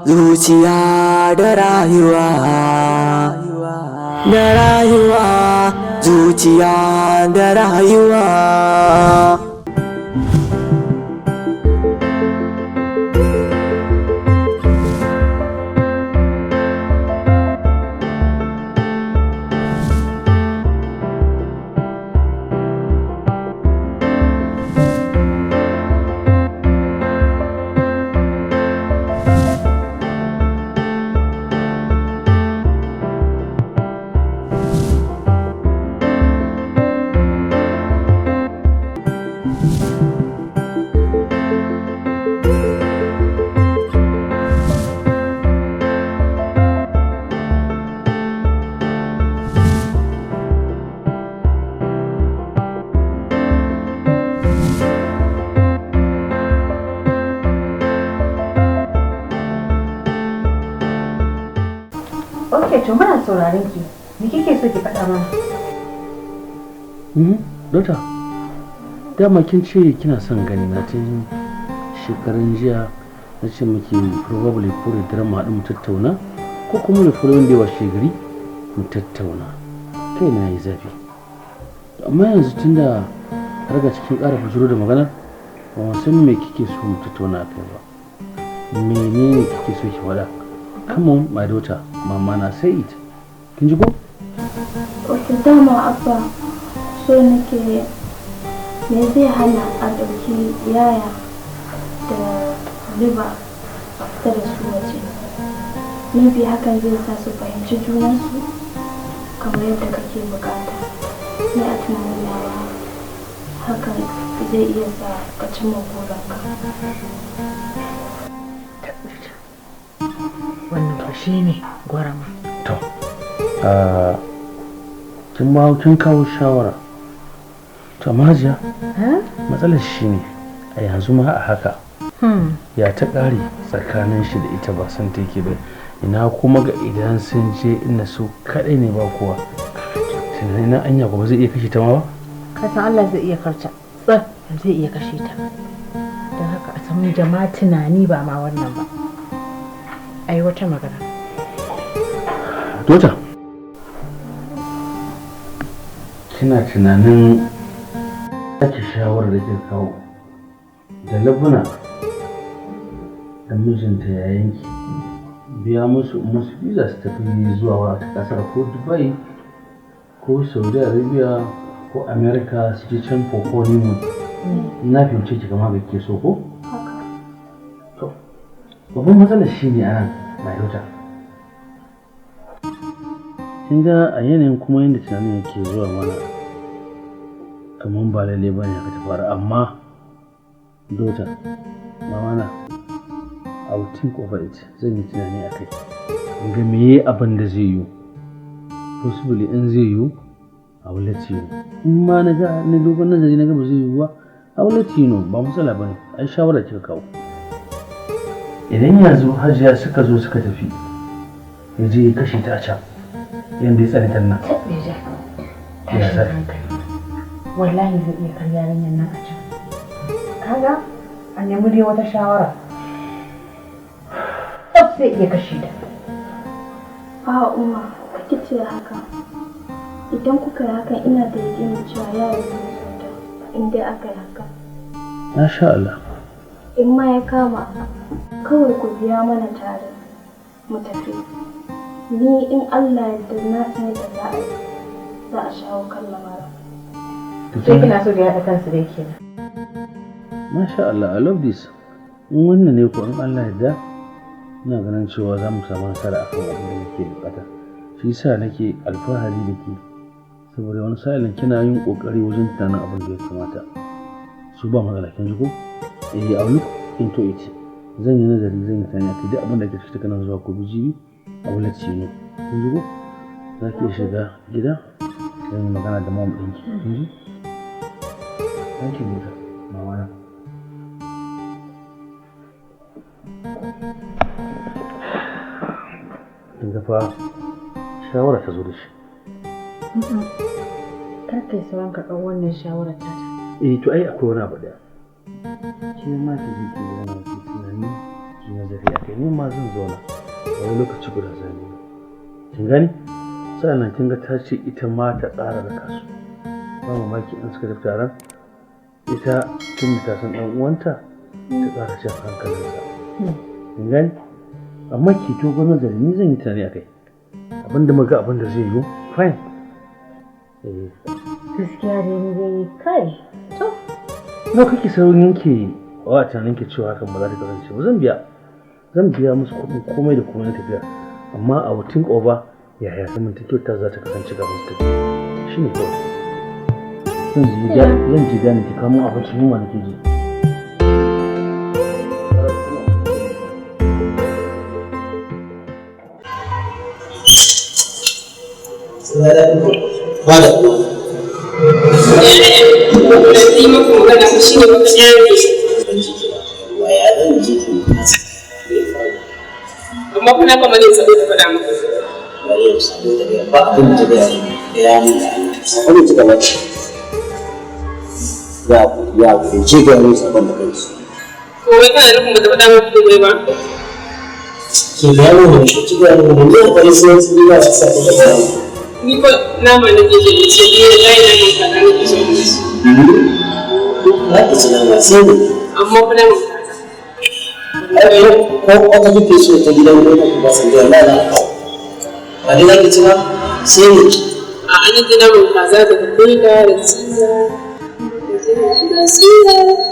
zuciya da rayuwa zuciya da rayuwa. To muna sauraron ki. Me kike so ki faɗa mana? Dota, dama kin ce kina son gani na tun shekaran jiya na ce miki probably ko da dare mu haɗu mu tattauna ko kuma da following day washe gari mu tattauna. Kai na yi zafi. Amma yanzu tunda har ga cikin ƙara fujiro da magana ba mu san me kike so mu tattauna kai ba. Menene kike so ki faɗa? Come on, my daughter. Mama na say it. Kin ji ko? Wato dama abba so nake me zai hana a ɗauki yaya da liba a fita da su waje. Maybe hakan zai sa su fahimci junansu kamar yadda kake bukata. Ni a tunanin yawa hakan zai iya sa ka cimma burinka. Wannan ba shi ne gwarama. To, kin kawo shawara. To, Majiya, matsalar shi ne a yanzu ma a haka. Ya ta ƙare tsakanin shi da ita ba san take ba. Ina kuma ga idan sun je inda su kaɗai ne ba kowa. Tunanin na anya kuma zai iya kashe ta ma ba? Kasan Allah zai iya karta. Zai iya kashe ta. Don haka a samu jama'a tunani ba ma wannan ba. Ai wata magana. Dota, kina tunanin ake shawarar da ke kawo da labuna da mijinta ya yanki biya musu visa su tafi zuwa wata kasar ko Dubai ko Saudi Arabia ko America su je can for honeymoon. Na fahimce ki kama ga ke so ko? To, babban matsalar shi ne anan mai Dota. Kin ga a yanayin kuma yadda tunanin yake zuwa mana kamar ba lalle ba ne ka fara, amma Dota, mamana I will think over it. Zan yi tunani a kai in ga meye abin da zai yiwu, possibly in zai yiwu I will let you know. In ma na ga na dogon nazari na ga ba zai yiwu ba I will let you know. Ba matsala ba ne, ai shawara kika kawo. Idan yanzu Hajiya suka zo suka tafi ya je ya kashe ta a can yadda ya tsare ta nan. Ya zai. Wallahi zai iya kan yarinyar nan a can. Kaga a nemi dai wata shawara. Tsaf zai iya kashe ta. A umma, kake ce haka. Idan kuka yi hakan ina da yakinin cewa yaro zai in dai aka yi haka. Masha Allah. In ma ya kama kawai ku biya mana tare mu tafi. Ni in Allah ya yarda na san da za a shawo kan lamarin. Sai kina so da haɗa kansu dai kenan. Masha Allah, I love this. In wannan ne ko in Allah ya yarda ina ganin cewa za mu samu nasara akan abin da muke bukata. Shi yasa nake alfahari da ke saboda wani sa'ilin kina yin kokari wajen tunanin abin da ya kamata. Su ba matsala kin ji ko? I will look into it. Zan yi nazari zan yi tunani akai duk abin da ke cikin kana zuwa ko bijibi a wulat ce ne. Kin ji ko? Za ki shiga gida zan yi magana da mom ɗinki. Kin ji? Thank you, mama. Kin ga fa shawara ta zo da shi. Kar kai sauran karɓar wannan shawarar ta. To ai akwai wani abu ɗaya. Ke ma ki je ki zauna ki tunani ki nazari a kai. Ni ma zan zauna wani lokaci guda zan yi. Kin gani? Sa'annan kin ga ta ce ita ma ta tsara da kasu. Ba mamaki in suka tafi taron ita tun da ta san ɗan uwanta ta tsara jan hankalinsa. Kin gani? Amma ki to ga nazari ni zan yi tunani a kai. Abinda muga abin da zai yiwu fine. Gaskiya dai ni dai kai. To. Na kake saurin yanke wa tunanin ki cewa hakan ba za ta kasance ba zan biya musu kuɗin komai da komai na tafiya amma a think over yaya zamantakewar ta za ta kasance gaban su tafiya shi ne kawai zan ji gane ki kamo abinci yunwa nake ji. Amma kuna kamar yin sabo da faɗa maka. Ba abin da ya mun abin da kika mata. Ya ce ga mun sabon da kansu. To wai kana nufin ba ta faɗa maka komai ba? Ke ga mun da ci ga mun ne kai sai su ba su sabo da kansu. Ni ko nama na ke yi ce ni da dai na mun kaza ne ke so ne. Na ki ci nama sai ne. Amma kuna mun kaza. Ko wata kike so ta gidan ne ba san da Allah. Ba dai zaki ci ba sai ne. A an yi namun kaza da kuka da tsiza.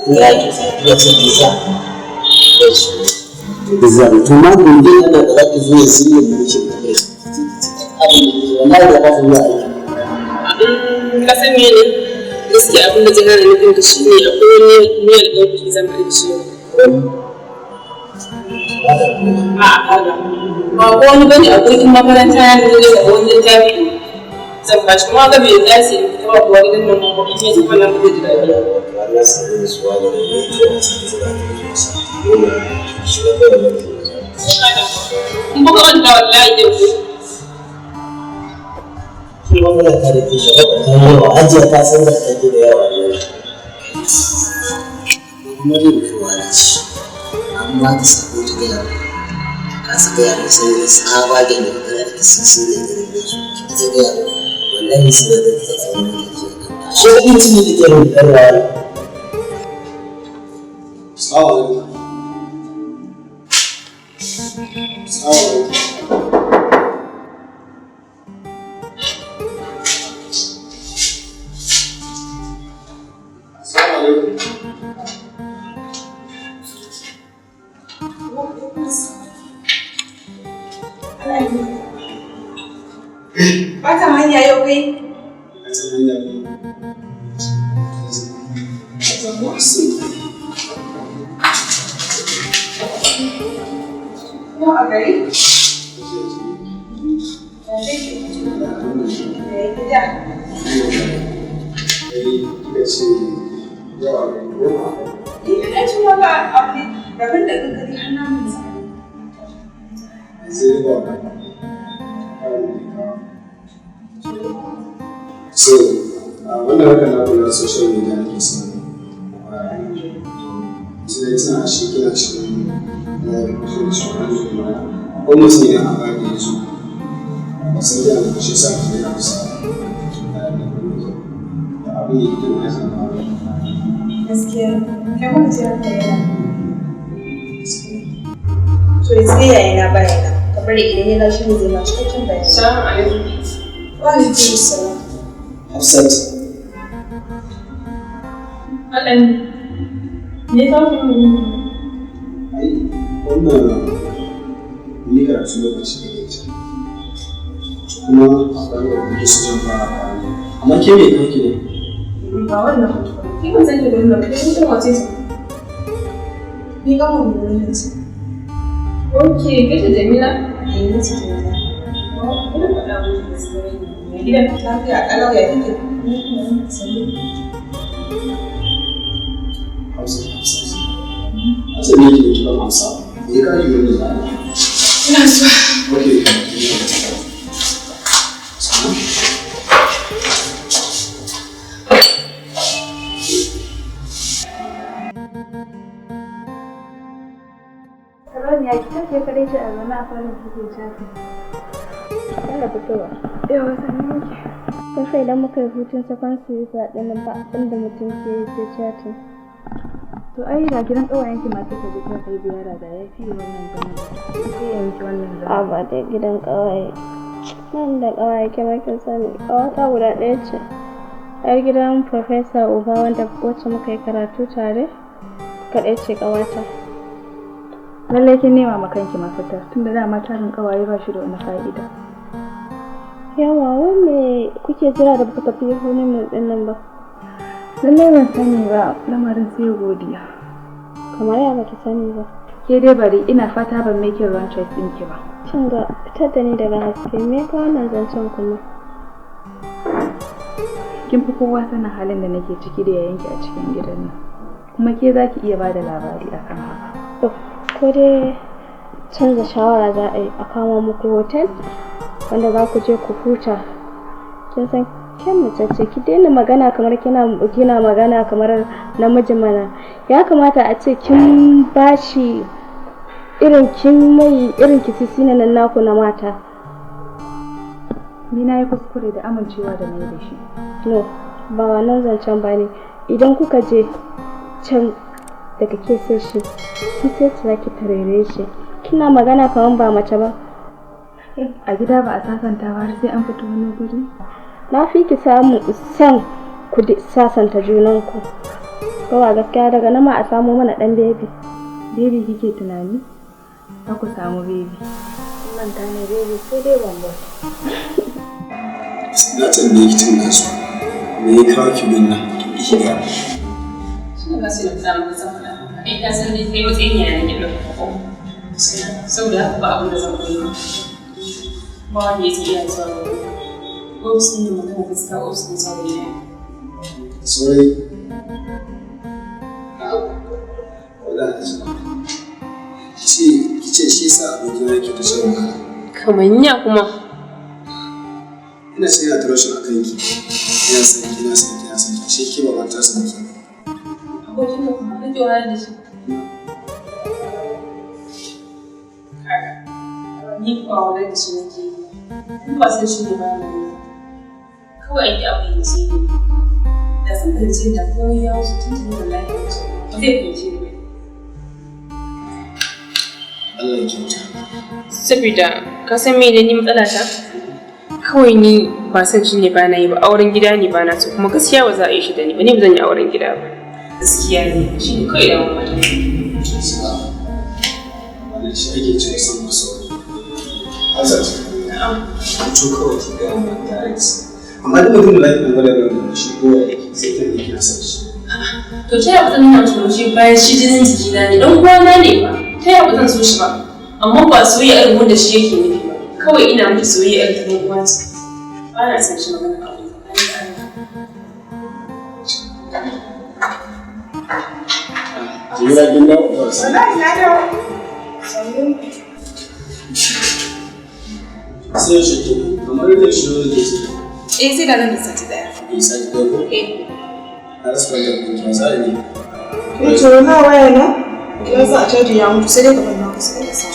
Ya ki ya ce pizza. Pizza to ma kun dai ana da zaki zo ya siye mu ci. Wallahi da ba su yi aiki. Ka san me ne? Gaskiya abin da zai hana nufin ka shi ne akwai wani miyar ɗauki zan bari shi. Ba ko wani bane a kurkin makaranta ya nuna da wani littafi zan ba shi kuma ga bai dace in fita ba kuwa gidan nan ko in yi zuwa nan da jira biya. Allah sai ne suwa da ne to shi da kai in buga wanda wallahi da ku kuma muna tare da shi ba ta yawa ajiya ta san da take da yawa ne kuma ne kuwa da shi amma ta sako ta ga yawa ka saka yawa sai da tsaba ga ne da ta sisi da da su ta ga yawa wallahi sai da ta tsaya da shi ko in ci da ke da yawa Bata hanya yau kai? Yau a gari? Ina ci wala abu ne rabin da gagari har namun sa. So, wannan haka na kula da social media nake son sai tana shi kina shi almost ne a bani yanzu ba sai da shi sa ke yana sa abin abin da ita ma zan ba. Gaskiya, kai kuma ce ranka yana. To yanzu yayi na bayana. Ka bari idan ya gashi ne zai ma cikakken bayani. Assalamu alaikum. Wa alaikum assalam. Hafsat. Alan. Me ka fi Ai, wannan ni karatu lokaci da ita. Kuma akwai da kuke so zan fara kawo. Amma ke me kake ne? ba wannan ki ban san ki gurin da kai mutum wace ce ni ga mun gurin da ce okay kace Jamila ni ce Jamila ina faɗa muku gaskiya ne gidan lafiya kalau ya kike Hafsat ne yake da kiran Hafsa. Me ka yi wannan da Allah? ina so Okay. Ya ki take kare shi a zama a falon kike shafi. Yana fitowa. Yawa sanin ki. Kun sai idan muka yi hutun secondary ɗin ba inda mutum ke yi sai chatting. To ai da gidan ƙawayen ki ma take da ta kai ziyara da ya fi wannan zaman. Sai yanki wannan zaman. A ba dai gidan ƙawaye. Nan da ƙawaye kamar kin sani ƙawata guda ɗaya ce. Yar gidan Professor Uba wanda wacce muka yi karatu tare kaɗai ce ƙawata. Lallai kin nema ma kanki mafita tunda dama tarin ƙawaye ba shi da wani fa'ida. Yawa wanne kuke jira da baka tafi honeymoon ɗin nan ba? Lallai ban sani ba lamarin sai godiya. Kamar ya baki sani ba. Ke dai bari ina fata ban make wrong choice ɗinki ba. Shin ga fitar da ni daga haske me ka wannan zancen kuma? Kin fi kowa sanin halin da nake ciki da yayanki a cikin gidan nan. Kuma ke za ki iya ba da labari akan haka. Ko dai canza shawara za a yi a kama muku hotel wanda za ku je ku huta. Kin san kyan mace ce ki daina magana kamar kina magana kamar namiji mana. Ya kamata a ce kin bashi irin kin mai irin kisisi na nan naku na mata. Ni na yi kuskure da amincewa da mai da shi. No, ba wannan zancen ba ne. Idan kuka je can daga ke sai shi sai ki tarere shi. Kina magana kamar ba mace ba. A gida ba a sasanta ba har sai an fito wani guri. Na fi ki samu san ku sasanta junanku. Kowa gaskiya daga nama a samu mana dan baby. Baby kike tunani? Za ku samu baby. Nan ta ne baby sai dai bambo. Na tambaye ki tun nasu. Me ya kawo ki wannan? Ki ga. Shin ba sai da mu san fada. Ai ka san dai kai matsayin yana ne da ko. Saboda ba abin da zan koyi. Ba ne sai ya tsaro. Ofis ne magana gaskiya ofis ne tsaro ne. Sorry. Wala ta ce. Kice shi yasa abokin yake ta shan wahala. Kamanya kuma. Ina sai ya taro shi a kanki. Ina san ki shi ke ba ta san ki. Abokin da kuma kake wayar da shi. Ni ba wayar da shi nake yi. Ba sai shi ne ba ne. Kawai ake abu yin ce ne. Da sun fahimci da komai ya wuce tun da lafiya wuce. Ba zai fahimci ne. Allah ya kyauta. Saboda ka san me ne ni matsala ta? Kawai ni ba san shi ne ba na yi ba auren gida ne ba na so kuma gaskiya ba za a yi shi da ni ba ni ba zan yi auren gida ba. Gaskiya ne shi ne kawai da mamata. Wannan shi ake cewa san masauri. Hazard. Na'am. Mutu kawai ki ga wannan direct. Amma duk mutum da lafiya gwada da shi ko ya yake sai ta yi kasa shi. To ta yaba zan nuna tsoro shi bayan shi jinin jikina ne don kwana ne ba. Ta yaba zan so shi ba. Amma ba soyayya irin wanda shi yake nufi ba. Kawai ina miki soyayya irin ta don uwansa. Ba na san shi magana aure. Jamila kin dawo? Wallahi na dawo. Sai shi ke kamar da shi ne ke ce. Sai da nan da sati daya. Sati ɗaya ko? Har su kwanta kuma ki sa ne. To na waya na? Idan za a caji ya mutu sai dai ka banna kusa da sa.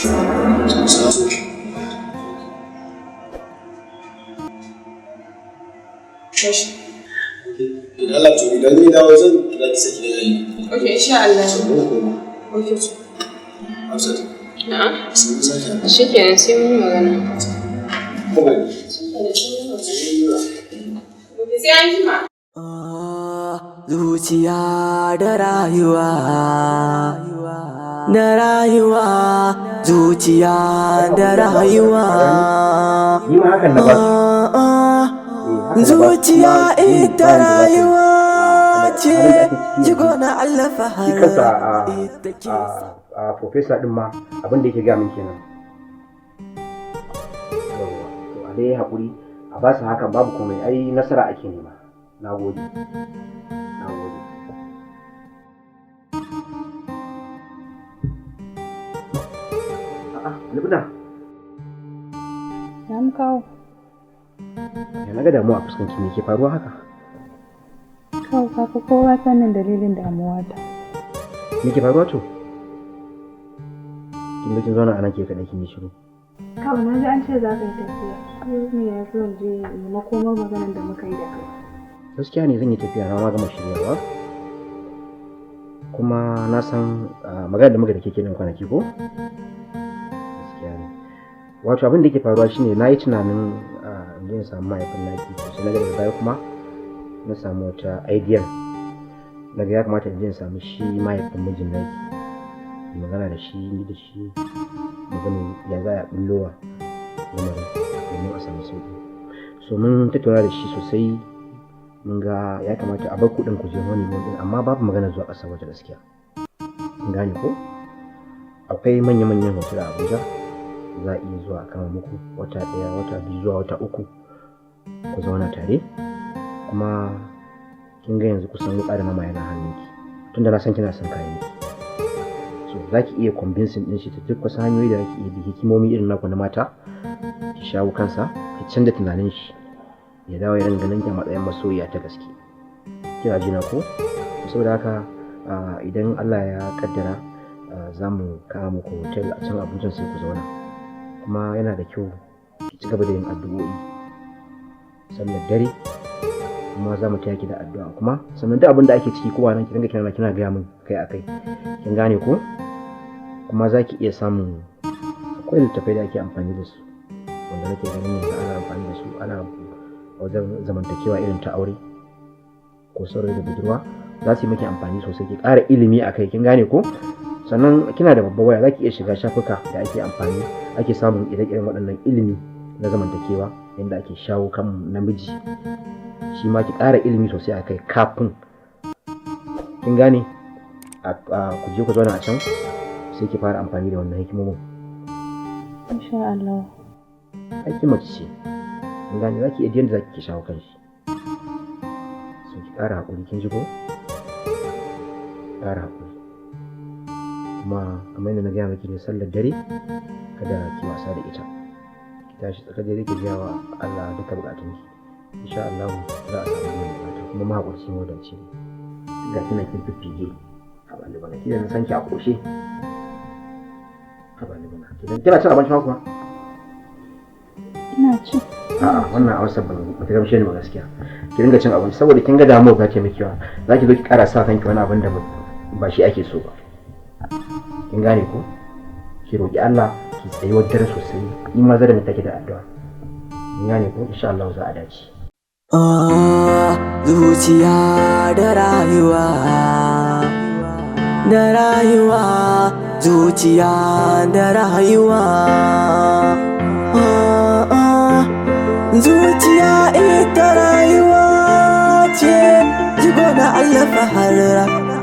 Okay. idan Allah to idan ni dawo zan kira ki saki da yayi Okay, insha Allah. sannan kuma Okay. Hafsat Na'am. sun sake Shikenan sai mun yi magana. kuma ne Sai an jima. zuciya da rayuwa zuciya da rayuwa Ni ma hakan na ba zuciya ita rayuwa ce jigo na Allah shi kansa fahar a professor din ma abin da yake gaya min kenan. To a dai haƙuri a ba su hakan babu komai ai nasara ake nema. Na gode. A'a, Libna. Na mu kawo. Ya naga damuwa a fuskanki me ke faruwa haka? Kawo kafa kowa sanin dalilin damuwa ta. Me ke faruwa to? Kin zauna a nan ke kaɗai kin yi shiru. Kawai na ji an ce za ka yi tafiya. Yau ne ya zo je yi makomar maganar da muka yi da kai. Gaskiya ne zan yi tafiya na ma gama shiryawa. Kuma na san maganar da muka da ke kenan kwanaki ko? Gaskiya ne. Wato abin da yake faruwa shine na yi tunanin in je in samu mahaifin naki sai na ga daga baya kuma na samu wata idea. Na ga ya kamata in je in samu shi mahaifin mijin naki. Magana da shi ni da shi magana ya za a bullowa lamarin domin a samu sauƙi. So mun tattauna da shi sosai mun ga ya kamata a bar kuɗin ku je wani mun amma babu magana zuwa ƙasar waje gaskiya. Kun gane ko? Akwai manya-manyan hotel a Abuja za a iya zuwa a kama muku wata ɗaya, wata biyu zuwa wata uku ku zauna tare kuma kin ga yanzu kusan wuƙa da nama yana hannunki tunda na san kina son kayan ki. So za ki iya convincing ɗin shi ta duk wasu hanyoyi da zaki iya bi hikimomi irin naku na mata ki shawo kansa ki canza tunanin shi ya dawo ya ringa ganin ki a matsayin masoyiya ta gaske. Kina ji na ko? Saboda haka idan Allah ya kaddara za mu kawo muku hotel a can Abuja sai ku zauna kuma yana da kyau ki ci gaba da yin addu'o'i sannan dare kuma za mu taya ki da addu'a kuma sannan duk abin da ake ciki kowa nan ki dinga kina gaya min kai akai kin gane ko? Kuma za ki iya samun akwai littattafai da ake amfani da su wanda nake ganin yanzu ana amfani da su ana wajen zamantakewa irin ta aure ko saurayi da budurwa za su yi miki amfani sosai ki ƙara ilimi a kai kin gane ko? Sannan kina da babbar waya za ki iya shiga shafuka da ake amfani ake samun ire-iren waɗannan ilimi na zamantakewa yadda ake shawo kan namiji shi ma ki ƙara ilimi sosai a kai kafin kin gane ku je ku zauna a can sai ki fara amfani da wannan hikimomin. Insha Allah. Aiki mace ce kin gane za ki iya yadda za ki shawo kan shi so ki ƙara haƙuri kin ji ko? Ƙara haƙuri kuma kamar yadda na gaya miki ne sallar dare kada ki wasa da ita ki tashi tsakar dare ki gaya wa Allah duka bukatun ki insha Allah za a samu biyan bukata kuma mahaƙurci modanci ne ga kina kin fiffige a balibana ki da na san ki a ƙoshe a balibana kina cin abinci ma kuwa? Ina ci. A'a wannan a wasu ba ta gamshe ni ba gaskiya ki dinga cin abinci saboda kin ga damuwa ba ta miki yawa za ki zo ki ƙara sa kanki wani abin da ba shi ake so ba kin gane ko? Ki roƙi Allah ki tsayi wadda sosai in ma zan take da addu'a kin gane ko? Insha Allah za a dace. Zuciya da rayuwa zuciya da rayuwa zuciya ita rayuwa ce jigo na Allah fahar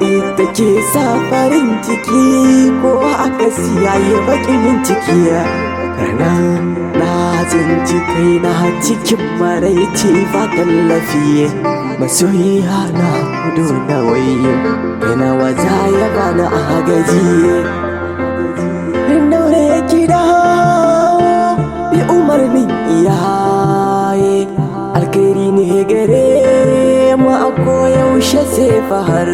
ita ke sa farin ciki ko aka siyaye bakin ciki ranar na tsinci kai na cikin maraici ba tallafi masoyiya na kudu na wayo yana waza ya bani agaji daure gida bi umarnin iyaye alkairi ne gare mu a koyaushe sai fahar